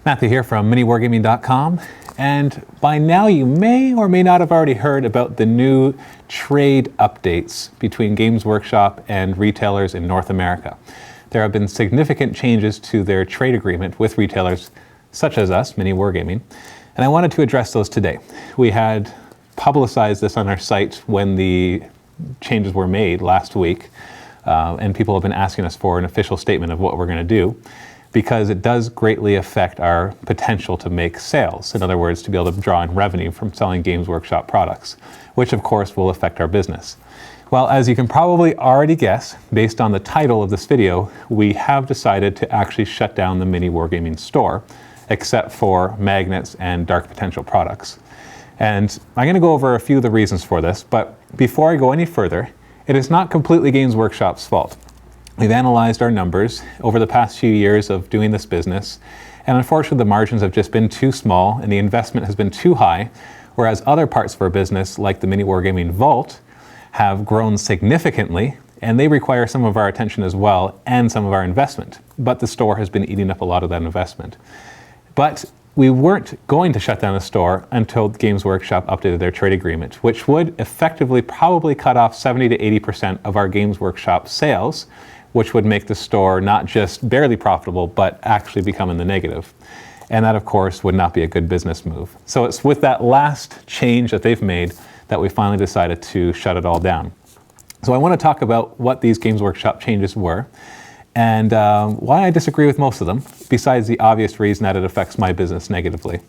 Matthew here from MiniWarGaming.com, and by now you may or may not have already heard about the new trade updates between Games Workshop and retailers in North America. There have been significant changes to their trade agreement with retailers such as us, MiniWarGaming, and I wanted to address those today. We had publicized this on our site when the changes were made last week, and people have been asking us for an official statement of what we're going to do, because it does greatly affect our potential to make sales. In other words, to be able to draw in revenue from selling Games Workshop products, which of course will affect our business. Well, as you can probably already guess, based on the title of this video, we have decided to actually shut down the MiniWarGaming store, except for magnets and dark potential products. And I'm going to go over a few of the reasons for this, but before I go any further, it is not completely Games Workshop's fault. We've analyzed our numbers over the past few years of doing this business, and unfortunately the margins have just been too small and the investment has been too high, whereas other parts of our business, like the MiniWarGaming Vault, have grown significantly, and they require some of our attention as well and some of our investment. But the store has been eating up a lot of that investment. But we weren't going to shut down the store until Games Workshop updated their trade agreement, which would effectively probably cut off 70 to 80% of our Games Workshop sales, which would make the store not just barely profitable, but actually become in the negative. And that, of course, would not be a good business move. So it's with that last change that they've made that we finally decided to shut it all down. So I want to talk about what these Games Workshop changes were, and why I disagree with most of them, besides the obvious reason that it affects my business negatively.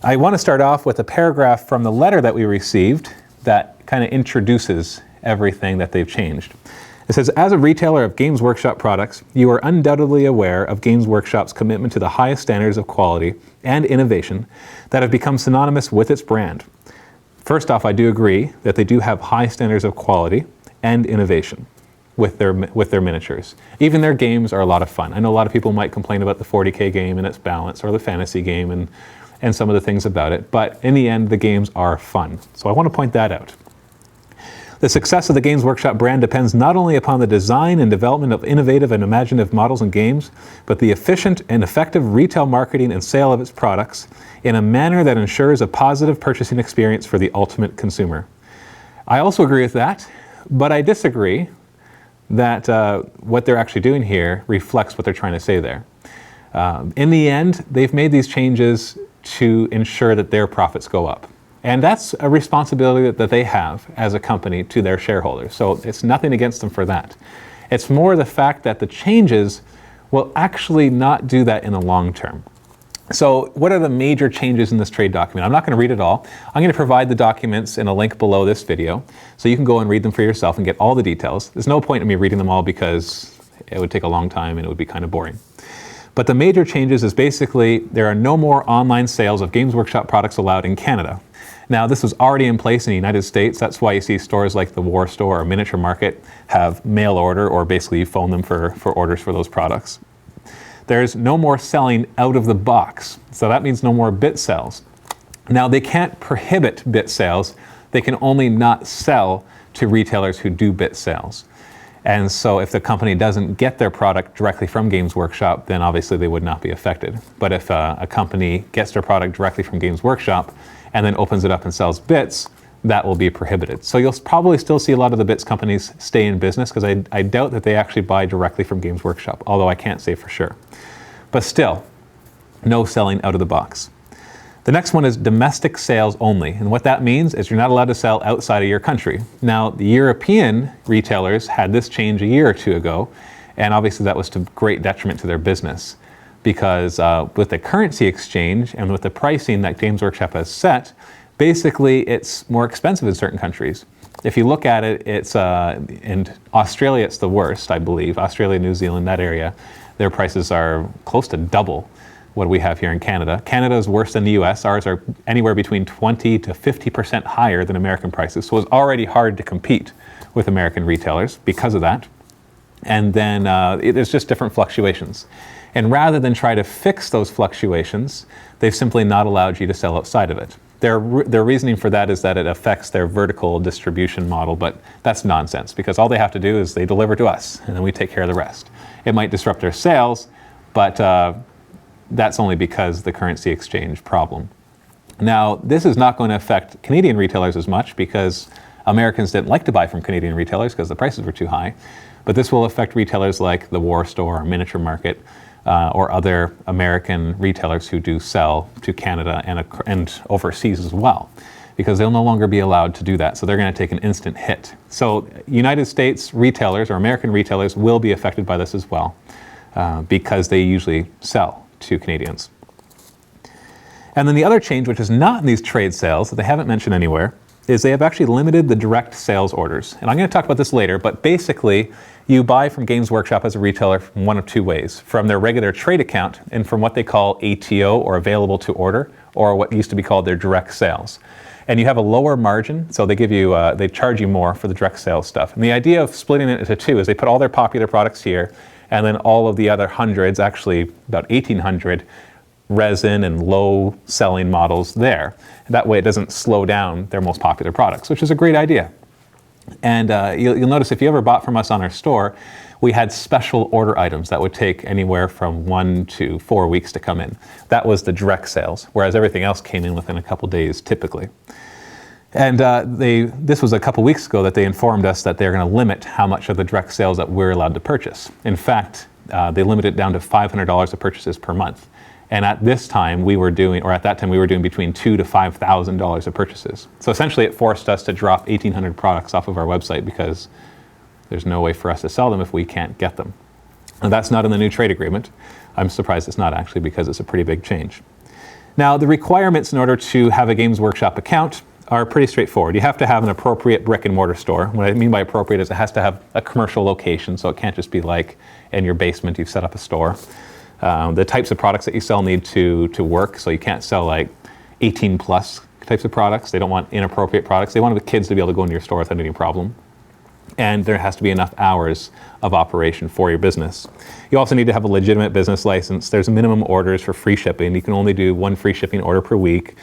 I want to start off with a paragraph from the letter that we received that kind of introduces everything that they've changed. It says, as a retailer of Games Workshop products, you are undoubtedly aware of Games Workshop's commitment to the highest standards of quality and innovation that have become synonymous with its brand. First off, I do agree that they do have high standards of quality and innovation with their miniatures. Even their games are a lot of fun. I know a lot of people might complain about the 40K game and its balance, or the fantasy game and some of the things about it, but in the end, the games are fun. So I want to point that out. The success of the Games Workshop brand depends not only upon the design and development of innovative and imaginative models and games, but the efficient and effective retail marketing and sale of its products in a manner that ensures a positive purchasing experience for the ultimate consumer. I also agree with that, but I disagree that what they're actually doing here reflects what they're trying to say there. In the end, they've made these changes to ensure that their profits go up. And that's a responsibility that they have as a company to their shareholders. So it's nothing against them for that. It's more the fact that the changes will actually not do that in the long term. So what are the major changes in this trade document? I'm not going to read it all. I'm going to provide the documents in a link below this video, so you can go and read them for yourself and get all the details. There's no point in me reading them all because it would take a long time and it would be kind of boring. But the major changes is basically there are no more online sales of Games Workshop products allowed in Canada. Now, this was already in place in the United States. That's why you see stores like the War Store or Miniature Market have mail order, or basically you phone them for orders for those products. There's no more selling out of the box. So that means no more bit sales. Now, they can't prohibit bit sales. They can only not sell to retailers who do bit sales. And so if the company doesn't get their product directly from Games Workshop, then obviously they would not be affected. But if a company gets their product directly from Games Workshop and then opens it up and sells bits, that will be prohibited. So you'll probably still see a lot of the bits companies stay in business, because I doubt that they actually buy directly from Games Workshop, although I can't say for sure. But still, no selling out of the box. The next one is domestic sales only. And what that means is you're not allowed to sell outside of your country. Now, the European retailers had this change a year or two ago, and obviously that was to great detriment to their business, because with the currency exchange and with the pricing that Games Workshop has set, basically it's more expensive in certain countries. If you look at it, it's in Australia it's the worst, I believe. Australia, New Zealand, that area, their prices are close to double what we have here in Canada. Canada is worse than the US. Ours are anywhere between 20 to 50% higher than American prices. So it's already hard to compete with American retailers because of that. And then there's just different fluctuations. And rather than try to fix those fluctuations, they've simply not allowed you to sell outside of it. Their reasoning for that is that it affects their vertical distribution model, but that's nonsense, because all they have to do is they deliver to us, and then we take care of the rest. It might disrupt their sales, but that's only because the currency exchange problem. Now, this is not going to affect Canadian retailers as much because Americans didn't like to buy from Canadian retailers because the prices were too high. But this will affect retailers like the War Store or Miniature Market or other American retailers who do sell to Canada and overseas as well, because they'll no longer be allowed to do that. So they're going to take an instant hit. So United States retailers or American retailers will be affected by this as well because they usually sell to Canadians. And then the other change, which is not in these trade sales that they haven't mentioned anywhere, is they have actually limited the direct sales orders. And I'm going to talk about this later, but basically you buy from Games Workshop as a retailer from one of two ways: from their regular trade account and from what they call ATO, or available to order, or what used to be called their direct sales. And you have a lower margin, so they give you, they charge you more for the direct sales stuff. And the idea of splitting it into two is they put all their popular products here, and then all of the other hundreds, actually about 1,800, resin and low selling models there. That way it doesn't slow down their most popular products, which is a great idea. And you'll notice if you ever bought from us on our store, we had special order items that would take anywhere from 1 to 4 weeks to come in. That was the direct sales, whereas everything else came in within a couple days typically. And this was a couple weeks ago that they informed us that they're going to limit how much of the direct sales that we're allowed to purchase. In fact, they limit it down to $500 of purchases per month. And at this time we were doing, or at that time we were doing between $2,000 to $5,000 of purchases. So essentially it forced us to drop 1,800 products off of our website because there's no way for us to sell them if we can't get them. And that's not in the new trade agreement. I'm surprised it's not, actually, because it's a pretty big change. Now, the requirements in order to have a Games Workshop account are pretty straightforward. You have to have an appropriate brick and mortar store. What I mean by appropriate is it has to have a commercial location, so it can't just be like in your basement you've set up a store. The types of products that you sell need to work, so you can't sell like 18 plus types of products. They don't want inappropriate products. They want the kids to be able to go into your store without any problem. And there has to be enough hours of operation for your business. You also need to have a legitimate business license. There's minimum orders for free shipping. You can only do 1 free shipping order per week.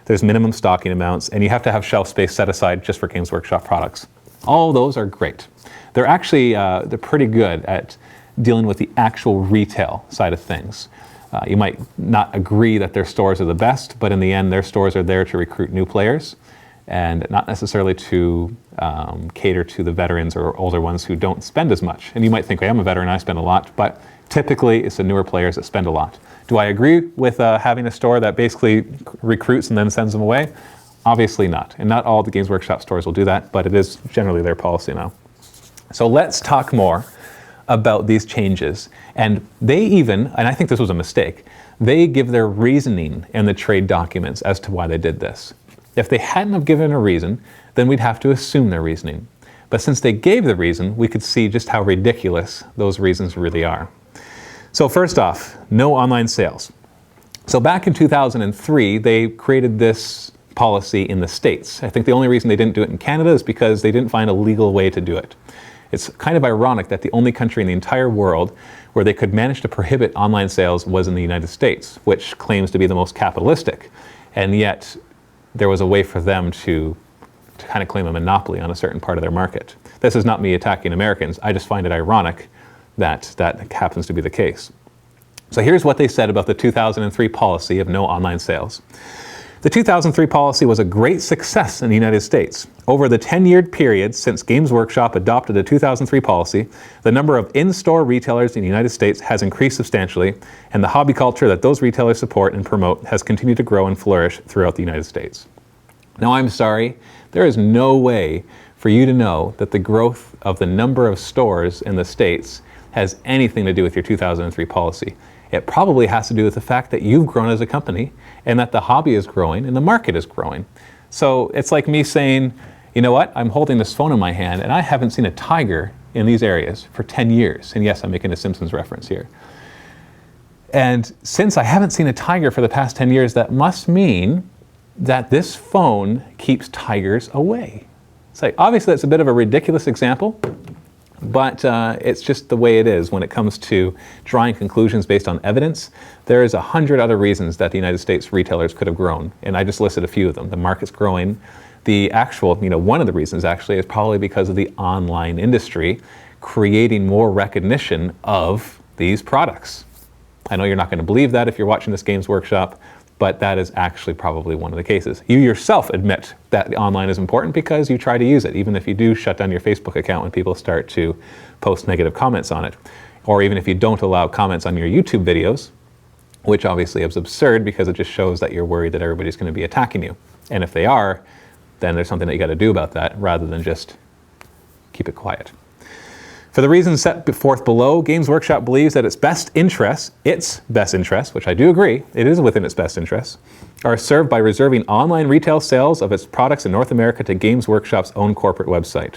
There's minimum stocking amounts, and you have to have shelf space set aside just for Games Workshop products. All of those are great. They're actually, they're pretty good at dealing with the actual retail side of things. You might not agree that their stores are the best, but in the end, their stores are there to recruit new players and not necessarily to cater to the veterans or older ones who don't spend as much. And you might think, well, I'm a veteran, I spend a lot, but typically it's the newer players that spend a lot. Do I agree with having a store that basically recruits and then sends them away? Obviously not. And not all the Games Workshop stores will do that, but it is generally their policy now. So let's talk more about these changes. And they even, and I think this was a mistake, they give their reasoning in the trade documents as to why they did this. If they hadn't have given a reason, then we'd have to assume their reasoning. But since they gave the reason, we could see just how ridiculous those reasons really are. So first off, no online sales. So back in 2003, they created this policy in the States. I think the only reason they didn't do it in Canada is because they didn't find a legal way to do it. It's kind of ironic that the only country in the entire world where they could manage to prohibit online sales was in the United States, which claims to be the most capitalistic. And yet there was a way for them to kind of claim a monopoly on a certain part of their market. This is not me attacking Americans. I just find it ironic that that happens to be the case. So here's what they said about the 2003 policy of no online sales. The 2003 policy was a great success in the United States. Over the 10-year period since Games Workshop adopted the 2003 policy, the number of in-store retailers in the United States has increased substantially, and the hobby culture that those retailers support and promote has continued to grow and flourish throughout the United States. Now, I'm sorry, there is no way for you to know that the growth of the number of stores in the States has anything to do with your 2003 policy. It probably has to do with the fact that you've grown as a company and that the hobby is growing and the market is growing. So it's like me saying, you know what, I'm holding this phone in my hand and I haven't seen a tiger in these areas for 10 years. And yes, I'm making a Simpsons reference here. And since I haven't seen a tiger for the past 10 years, that must mean that this phone keeps tigers away. It's like, obviously that's a bit of a ridiculous example, but it's just the way it is when it comes to drawing conclusions based on evidence. There is 100 other reasons that the United States retailers could have grown, and I just listed a few of them. The market's growing. The actual, one of the reasons actually is probably because of the online industry creating more recognition of these products. I know you're not going to believe that if you're watching this Games Workshop, but that is actually probably one of the cases. You yourself admit that online is important because you try to use it, even if you do shut down your Facebook account when people start to post negative comments on it, or even if you don't allow comments on your YouTube videos, which obviously is absurd because it just shows that you're worried that everybody's going to be attacking you. And if they are, then there's something that you got to do about that rather than just keep it quiet. For the reasons set forth below, Games Workshop believes that its best interests, which I do agree, it is within its best interests, are served by reserving online retail sales of its products in North America to Games Workshop's own corporate website.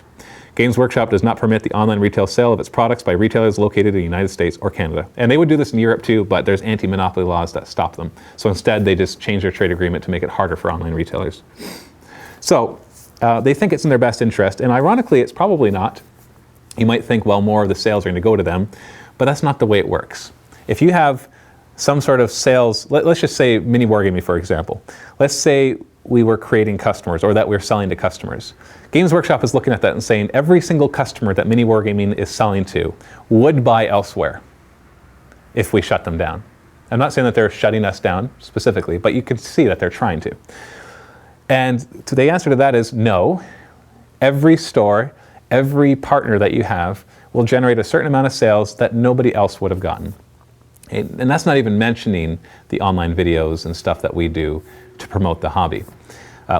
Games Workshop does not permit the online retail sale of its products by retailers located in the United States or Canada. And they would do this in Europe too, but there's anti-monopoly laws that stop them. So instead, they just change their trade agreement to make it harder for online retailers. So they think it's in their best interest, and ironically, it's probably not. You might think, well, more of the sales are going to go to them, but that's not the way it works. If you have some sort of sales, let's just say MiniWarGaming, for example. Let's say we were creating customers or that we're selling to customers. Games Workshop is looking at that and saying every single customer that MiniWarGaming is selling to would buy elsewhere if we shut them down. I'm not saying that they're shutting us down specifically, but you can see that they're trying to. And the answer to that is no. Every store, every partner that you have will generate a certain amount of sales that nobody else would have gotten. And that's not even mentioning the online videos and stuff that we do to promote the hobby,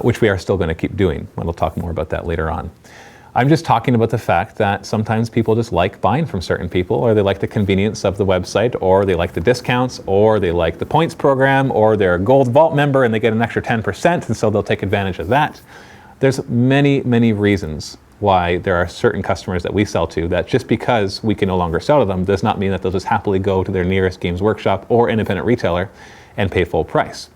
which we are still going to keep doing. We'll talk more about that later on. I'm just talking about the fact that sometimes people just like buying from certain people, or they like the convenience of the website, or they like the discounts, or they like the points program, or they're a Gold Vault member and they get an extra 10%, and so they'll take advantage of that. There's many, many reasons why there are certain customers that we sell to that just because we can no longer sell to them does not mean that they'll just happily go to their nearest Games Workshop or independent retailer and pay full price.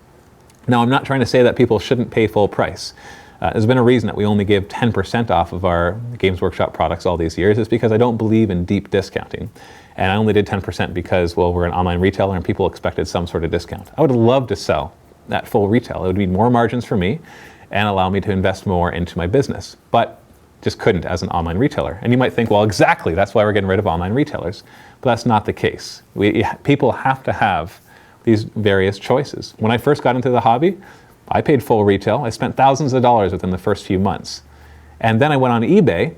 Now, I'm not trying to say that people shouldn't pay full price. There's been a reason that we only give 10% off of our Games Workshop products all these years. It's because I don't believe in deep discounting. And I only did 10% because, well, we're an online retailer and people expected some sort of discount. I would love to sell at full retail. It would mean more margins for me and allow me to invest more into my business. But just couldn't as an online retailer. And you might think, well, exactly, that's why we're getting rid of online retailers. But that's not the case. People have to have these various choices. When I first got into the hobby, I paid full retail. I spent thousands of dollars within the first few months. And then I went on eBay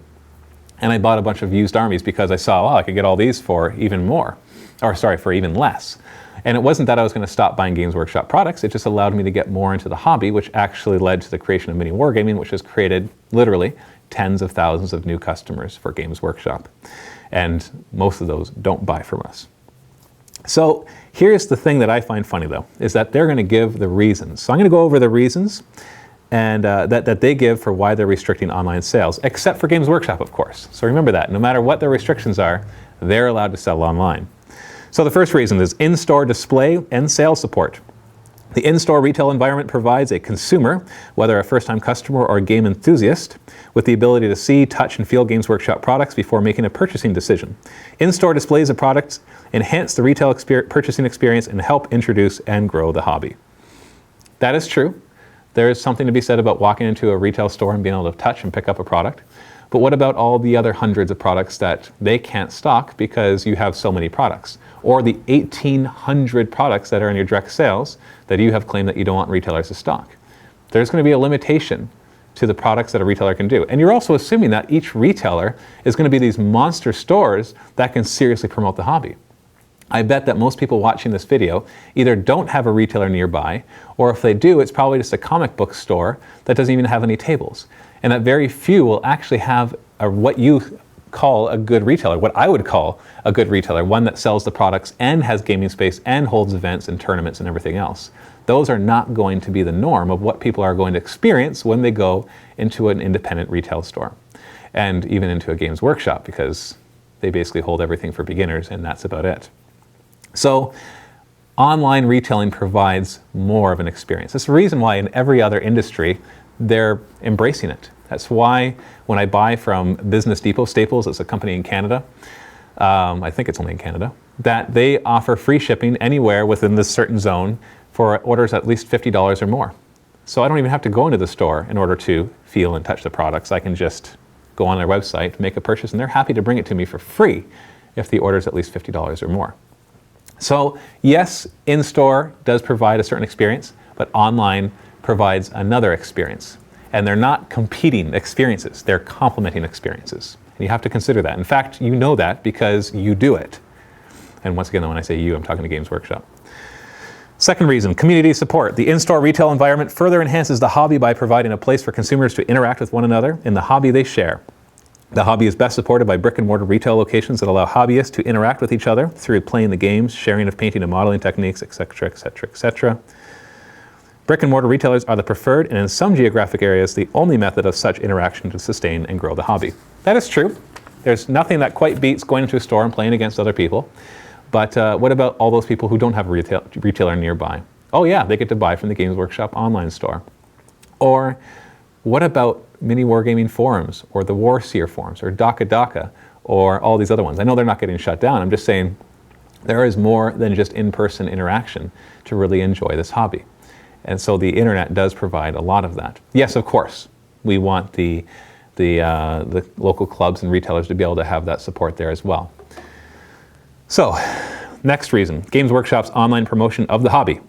and I bought a bunch of used armies because I saw, oh, I could get all these for even more, for even less. And it wasn't that I was going to stop buying Games Workshop products, it just allowed me to get more into the hobby, which actually led to the creation of MiniWarGaming, which has created literally tens of thousands of new customers for Games Workshop. And most of those don't buy from us. So here's the thing that I find funny, though, is that they're going to give the reasons. So I'm going to go over the reasons and that they give for why they're restricting online sales, except for Games Workshop, of course. So remember that. No matter what their restrictions are, they're allowed to sell online. So the first reason is in-store display and sales support. The in-store retail environment provides a consumer, whether a first-time customer or a game enthusiast, with the ability to see, touch, and feel Games Workshop products before making a purchasing decision. In-store displays of products enhance the retail purchasing experience and help introduce and grow the hobby. That is true. There is something to be said about walking into a retail store and being able to touch and pick up a product. But what about all the other hundreds of products that they can't stock because you have so many products? Or the 1,800 products that are in your direct sales that you have claimed that you don't want retailers to stock? There's going to be a limitation to the products that a retailer can do. And you're also assuming that each retailer is going to be these monster stores that can seriously promote the hobby. I bet that most people watching this video either don't have a retailer nearby, or if they do, it's probably just a comic book store that doesn't even have any tables. And that very few will actually have what you call a good retailer, what I would call a good retailer, one that sells the products and has gaming space and holds events and tournaments and everything else. Those are not going to be the norm of what people are going to experience when they go into an independent retail store and even into a Games Workshop, because they basically hold everything for beginners and that's about it. So online retailing provides more of an experience. That's the reason why in every other industry they're embracing it. That's why when I buy from Business Depot, Staples, it's a company in Canada, I think it's only in Canada, that they offer free shipping anywhere within this certain zone for orders at least $50 or more. So I don't even have to go into the store in order to feel and touch the products. I can just go on their website, make a purchase, and they're happy to bring it to me for free if the order is at least $50 or more. So yes, in-store does provide a certain experience, but online provides another experience. And they're not competing experiences, they're complementing experiences. And you have to consider that. In fact, you know that because you do it. And once again, when I say you, I'm talking to Games Workshop. Second reason, community support. The in-store retail environment further enhances the hobby by providing a place for consumers to interact with one another in the hobby they share. The hobby is best supported by brick-and-mortar retail locations that allow hobbyists to interact with each other through playing the games, sharing of painting and modeling techniques, etc., etc., etc. Brick-and-mortar retailers are the preferred, and in some geographic areas, the only method of such interaction to sustain and grow the hobby. That is true. There's nothing that quite beats going into a store and playing against other people. But what about all those people who don't have a retailer nearby? Oh yeah, they get to buy from the Games Workshop online store. Or what about MiniWarGaming forums, or the Warseer forums, or Daka, or all these other ones? I know they're not getting shut down. I'm just saying there is more than just in-person interaction to really enjoy this hobby. And so the internet does provide a lot of that. Yes, of course, we want the local clubs and retailers to be able to have that support there as well. So, next reason, Games Workshop's online promotion of the hobby.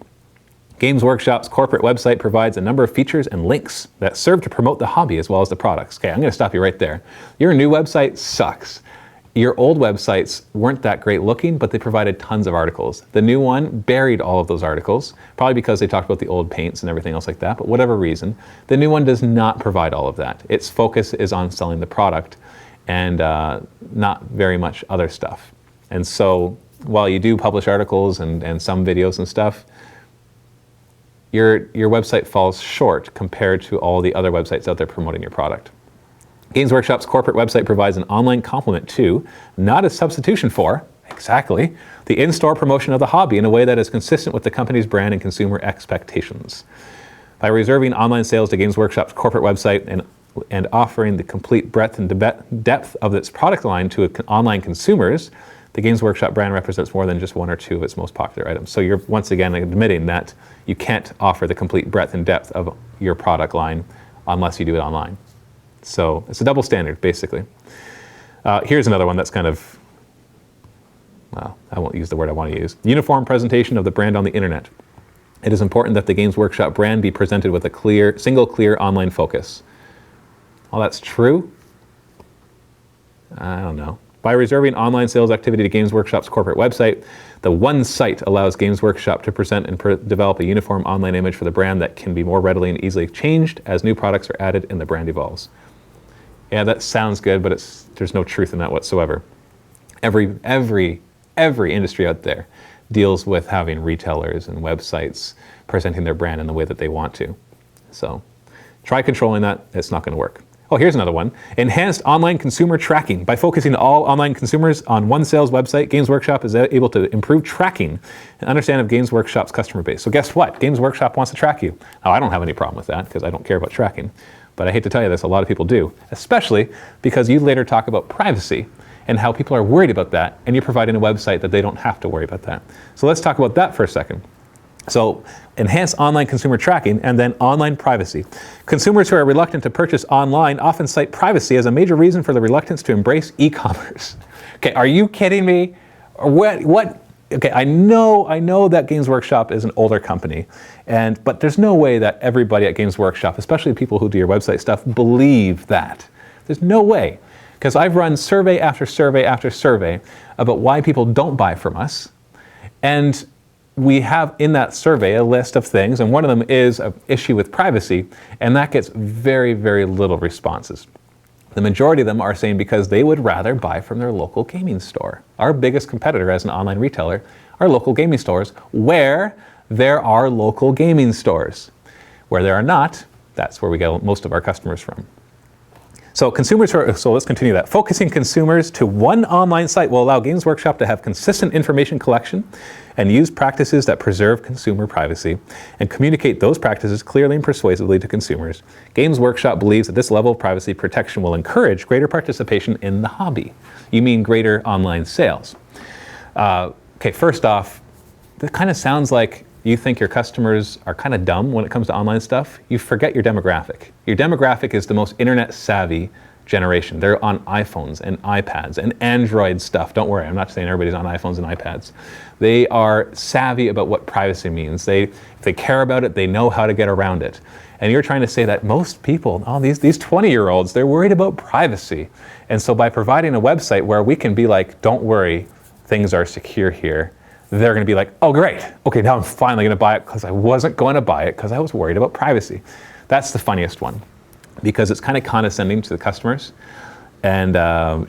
Games Workshop's corporate website provides a number of features and links that serve to promote the hobby as well as the products. Okay, I'm going to stop you right there. Your new website sucks. Your old websites weren't that great looking, but they provided tons of articles. The new one buried all of those articles, probably because they talked about the old paints and everything else like that, but whatever reason, the new one does not provide all of that. Its focus is on selling the product and not very much other stuff. And so while you do publish articles and some videos and stuff, your website falls short compared to all the other websites out there promoting your product. Games Workshop's corporate website provides an online complement to, not a substitution for, exactly, the in-store promotion of the hobby in a way that is consistent with the company's brand and consumer expectations. By reserving online sales to Games Workshop's corporate website and offering the complete breadth and depth of its product line to online consumers, the Games Workshop brand represents more than just one or two of its most popular items. So you're once again admitting that you can't offer the complete breadth and depth of your product line unless you do it online. So it's a double standard, basically. Here's another one that's kind of, well, I won't use the word I want to use. Uniform presentation of the brand on the internet. It is important that the Games Workshop brand be presented with a single clear online focus. Well, that's true. I don't know. By reserving online sales activity to Games Workshop's corporate website, the one site allows Games Workshop to present and develop a uniform online image for the brand that can be more readily and easily changed as new products are added and the brand evolves. Yeah, that sounds good, but there's no truth in that whatsoever. Every industry out there deals with having retailers and websites presenting their brand in the way that they want to. So try controlling that. It's not going to work. Oh, here's another one. Enhanced online consumer tracking. By focusing all online consumers on one sales website, Games Workshop is able to improve tracking and understand of Games Workshop's customer base. So guess what? Games Workshop wants to track you. Now, I don't have any problem with that because I don't care about tracking. But I hate to tell you this, a lot of people do, especially because you later talk about privacy and how people are worried about that, and you're providing a website that they don't have to worry about that. So let's talk about that for a second. So enhance online consumer tracking and then online privacy. Consumers who are reluctant to purchase online often cite privacy as a major reason for the reluctance to embrace e-commerce. Okay, are you kidding me? What? Okay, I know that Games Workshop is an older company, but there's no way that everybody at Games Workshop, especially people who do your website stuff, believe that. There's no way. Because I've run survey after survey after survey about why people don't buy from us. And we have in that survey a list of things, and one of them is an issue with privacy, and that gets very, very little responses. The majority of them are saying because they would rather buy from their local gaming store. Our biggest competitor as an online retailer are local gaming stores, where there are local gaming stores. Where there are not, that's where we get most of our customers from. So let's continue that. Focusing consumers to one online site will allow Games Workshop to have consistent information collection and use practices that preserve consumer privacy and communicate those practices clearly and persuasively to consumers. Games Workshop believes that this level of privacy protection will encourage greater participation in the hobby. You mean greater online sales. Okay, first off, that kind of sounds like you think your customers are kind of dumb when it comes to online stuff. You forget your demographic. Your demographic is the most internet savvy generation. They're on iPhones and iPads and Android stuff. Don't worry, I'm not saying everybody's on iPhones and iPads. They are savvy about what privacy means. If they care about it, they know how to get around it. And you're trying to say that most people, these 20-year-olds, they're worried about privacy. And so by providing a website where we can be like, don't worry, things are secure here, they're going to be like, oh great, okay, now I'm finally going to buy it because I wasn't going to buy it because I was worried about privacy. That's the funniest one, because it's kind of condescending to the customers and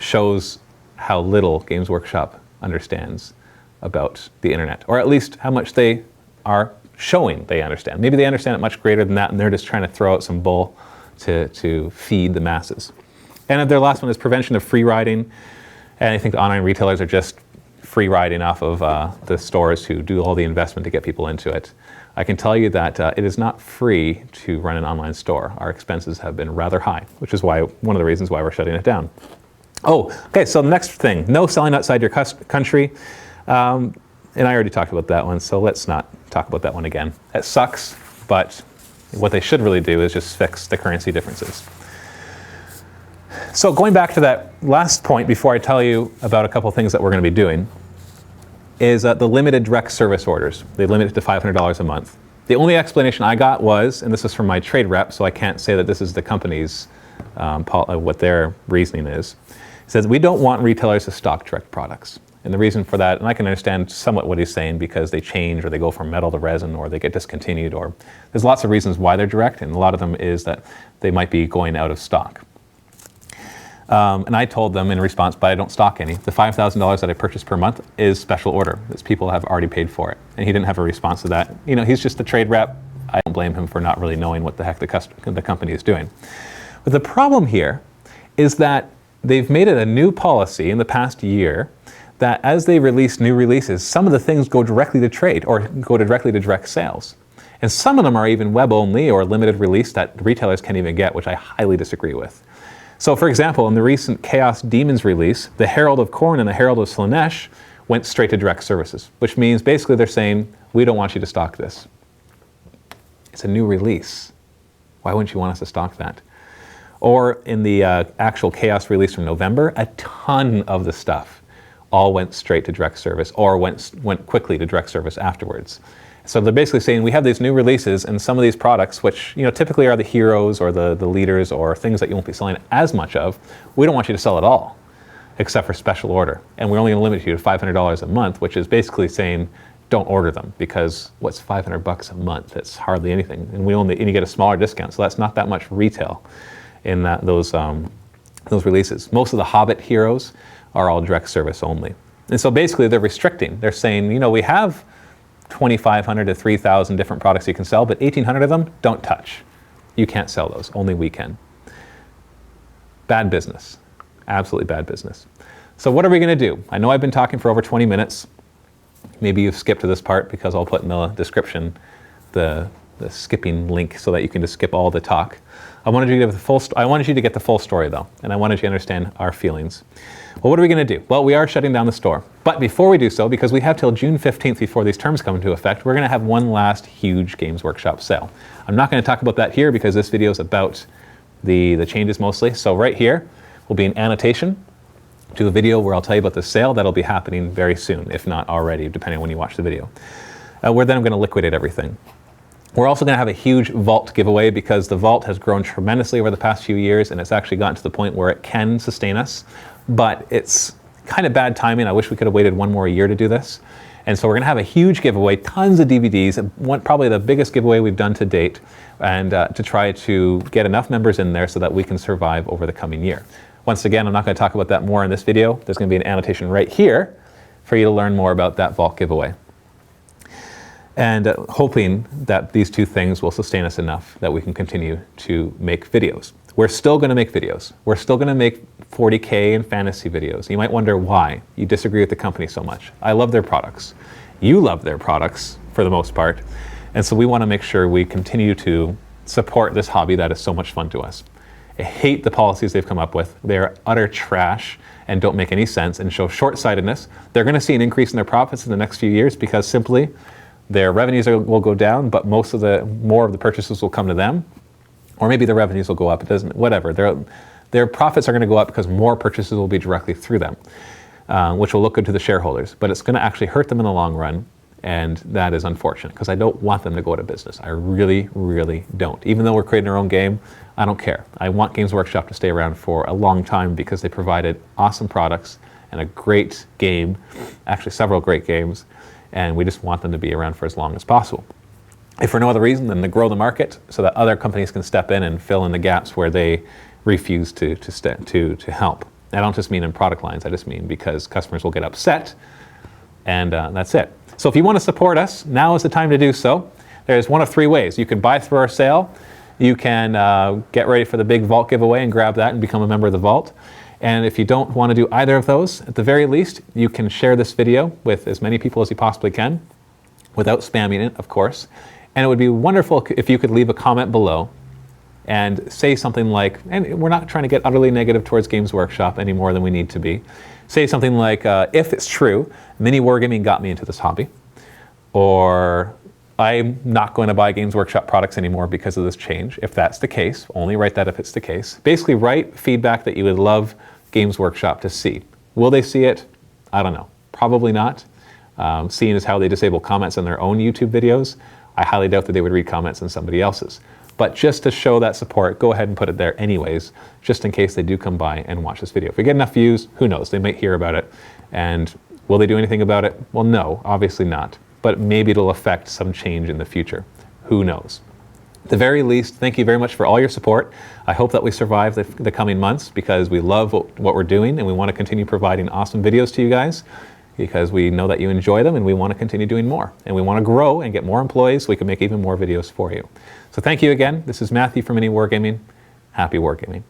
shows how little Games Workshop understands about the internet, or at least how much they are showing they understand. Maybe they understand it much greater than that, and they're just trying to throw out some bull to feed the masses. And their last one is prevention of free riding. And I think the online retailers are just free riding off of the stores who do all the investment to get people into it. I can tell you that it is not free to run an online store. Our expenses have been rather high, which is one of the reasons why we're shutting it down. Oh, okay, so the next thing, no selling outside your country. And I already talked about that one, so let's not talk about that one again. It sucks, but what they should really do is just fix the currency differences. So going back to that last point before I tell you about a couple of things that we're going to be doing, is the limited direct service orders. They limit it to $500 a month. The only explanation I got was, and this is from my trade rep, so I can't say that this is the company's, what their reasoning is. It says, we don't want retailers to stock direct products. And the reason for that, and I can understand somewhat what he's saying, because they change or they go from metal to resin or they get discontinued, or there's lots of reasons why they're direct, and a lot of them is that they might be going out of stock. And I told them in response, but I don't stock any. The $5,000 that I purchase per month is special order. These people have already paid for it. And he didn't have a response to that. You know, he's just a trade rep. I don't blame him for not really knowing what the heck the company is doing. But the problem here is that they've made it a new policy in the past year that as they release new releases, some of the things go directly to trade or go directly to direct sales. And some of them are even web only or limited release that retailers can't even get, which I highly disagree with. So for example, in the recent Chaos Demons release, the Herald of Khorne and the Herald of Slaanesh went straight to direct services, which means basically they're saying, we don't want you to stock this. It's a new release. Why wouldn't you want us to stock that? Or in the actual Chaos release from November, a ton of the stuff all went straight to direct service or went quickly to direct service afterwards. So they're basically saying we have these new releases and some of these products, which typically are the heroes or the leaders or things that you won't be selling as much of, we don't want you to sell at all, except for special order. And we're only going to limit you to $500 a month, which is basically saying don't order them, because what's $500 a month? That's hardly anything. And you get a smaller discount, so that's not that much retail in those releases. Most of the Hobbit heroes are all direct service only. And so basically they're restricting. They're saying, we have 2,500 to 3,000 different products you can sell, but 1,800 of them, don't touch. You can't sell those, only we can. Bad business, absolutely bad business. So what are we going to do? I know I've been talking for over 20 minutes. Maybe you've skipped to this part because I'll put in the description the skipping link so that you can just skip all the talk. I wanted you to get the full story though, and I wanted you to understand our feelings. Well, what are we going to do? Well, we are shutting down the store. But before we do so, because we have till June 15th before these terms come into effect, we're going to have one last huge Games Workshop sale. I'm not going to talk about that here because this video is about the changes mostly. So right here will be an annotation to a video where I'll tell you about the sale. That'll be happening very soon, if not already, depending on when you watch the video. Where then I'm going to liquidate everything. We're also going to have a huge vault giveaway because the vault has grown tremendously over the past few years, and it's actually gotten to the point where it can sustain us. But it's kind of bad timing. I wish we could have waited one more year to do this. And so we're going to have a huge giveaway, tons of DVDs, probably the biggest giveaway we've done to date, and to try to get enough members in there so that we can survive over the coming year. Once again, I'm not going to talk about that more in this video. There's going to be an annotation right here for you to learn more about that vault giveaway. And hoping that these two things will sustain us enough that we can continue to make videos. We're still going to make videos. We're still going to make 40K and fantasy videos. You might wonder why you disagree with the company so much. I love their products. You love their products for the most part. And so we want to make sure we continue to support this hobby that is so much fun to us. I hate the policies they've come up with. They're utter trash and don't make any sense and show short-sightedness. They're going to see an increase in their profits in the next few years because simply their revenues will go down, but more of the purchases will come to them. Or maybe the revenues will go up. It doesn't, whatever. Their profits are going to go up because more purchases will be directly through them, which will look good to the shareholders. But it's going to actually hurt them in the long run, and that is unfortunate because I don't want them to go out of business. I really, really don't. Even though we're creating our own game, I don't care. I want Games Workshop to stay around for a long time because they provided awesome products and a great game, actually several great games, and we just want them to be around for as long as possible. If for no other reason than to grow the market so that other companies can step in and fill in the gaps where they refuse to help. I don't just mean in product lines, I just mean because customers will get upset, and that's it. So if you want to support us, now is the time to do so. There's one of three ways. You can buy through our sale, you can get ready for the big vault giveaway and grab that and become a member of the vault. And if you don't want to do either of those, at the very least, you can share this video with as many people as you possibly can, without spamming it, of course. And it would be wonderful if you could leave a comment below and say something like, and we're not trying to get utterly negative towards Games Workshop any more than we need to be. Say something like, if it's true, MiniWarGaming got me into this hobby, or I'm not going to buy Games Workshop products anymore because of this change. If that's the case, only write that if it's the case. Basically write feedback that you would love Games Workshop to see. Will they see it? I don't know. Probably not. Seeing as how they disable comments on their own YouTube videos, I highly doubt that they would read comments on somebody else's. But just to show that support, go ahead and put it there anyways, just in case they do come by and watch this video. If we get enough views, who knows? They might hear about it. And will they do anything about it? Well, no, obviously not. But maybe it'll affect some change in the future. Who knows? At the very least, thank you very much for all your support. I hope that we survive the coming months because we love what we're doing and we want to continue providing awesome videos to you guys, because we know that you enjoy them and we want to continue doing more. And we want to grow and get more employees so we can make even more videos for you. So thank you again. This is Matthew from MiniWarGaming. Happy wargaming.